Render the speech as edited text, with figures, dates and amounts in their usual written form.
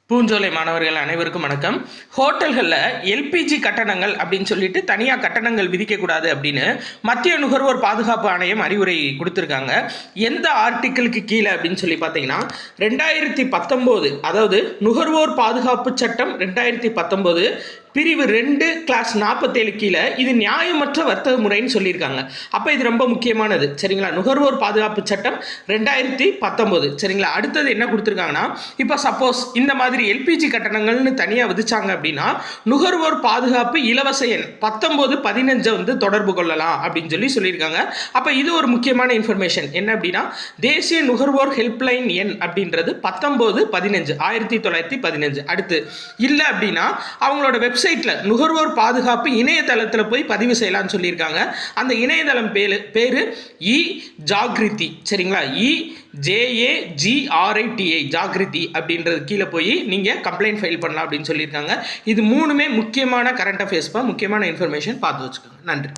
பூஞ்சோலை மாணவர்கள் அனைவருக்கும் வணக்கம். ஹோட்டல்களில் எல்பிஜி கட்டணங்கள் அப்படின்னு சொல்லிட்டு தனியாக கட்டணங்கள் விதிக்கக்கூடாது அப்படின்னு மத்திய நுகர்வோர் பாதுகாப்பு ஆணையம் அறிவுரை கொடுத்துருக்காங்க. எந்த ஆர்டிக்கிளுக்கு கீழே அப்படின்னு சொல்லி பார்த்தீங்கன்னா 2019, அதாவது நுகர்வோர் பாதுகாப்பு சட்டம் 2019 பிரிவு 2 கிளாஸ் 47 கீழே இது நியாயமற்ற வர்த்தக முறைன்னு சொல்லியிருக்காங்க. அப்போ இது ரொம்ப முக்கியமானது, சரிங்களா? நுகர்வோர் பாதுகாப்பு சட்டம் 2019, சரிங்களா? அடுத்தது என்ன கொடுத்துருக்காங்கன்னா, இப்போ சப்போஸ் இந்த மாதிரி எல்பிஜி கட்டணங்கள்னு தனியாக விதிச்சாங்க அப்படின்னா நுகர்வோர் பாதுகாப்பு இலவச எண் 1915 வந்து தொடர்பு கொள்ளலாம் அப்படின்னு சொல்லியிருக்காங்க. அப்போ இது ஒரு முக்கியமான இன்ஃபர்மேஷன். என்ன அப்படின்னா, தேசிய நுகர்வோர் ஹெல்ப்லைன் எண் அப்படின்றது 1915, 1915. அடுத்து இல்லை அப்படின்னா அவங்களோட வெப்சைட்டில் நுகர்வோர் பாதுகாப்பு இணையதளத்தில் போய் பதிவு செய்யலாம்னு சொல்லியிருக்காங்க. அந்த இணையதளம் பேரு இ ஜாகிருதி, சரிங்களா? EJAGRITI ஜாகிருதி அப்படின்றது கீழே போய் நீங்கள் கம்ப்ளைண்ட் ஃபைல் பண்ணலாம் அப்படின்னு சொல்லியிருக்காங்க. இது மூணுமே முக்கியமான கரண்ட் அஃபேர்ஸ்ப்பா, முக்கியமான இன்ஃபர்மேஷன் பார்த்து வச்சுக்கோங்க. நன்றி.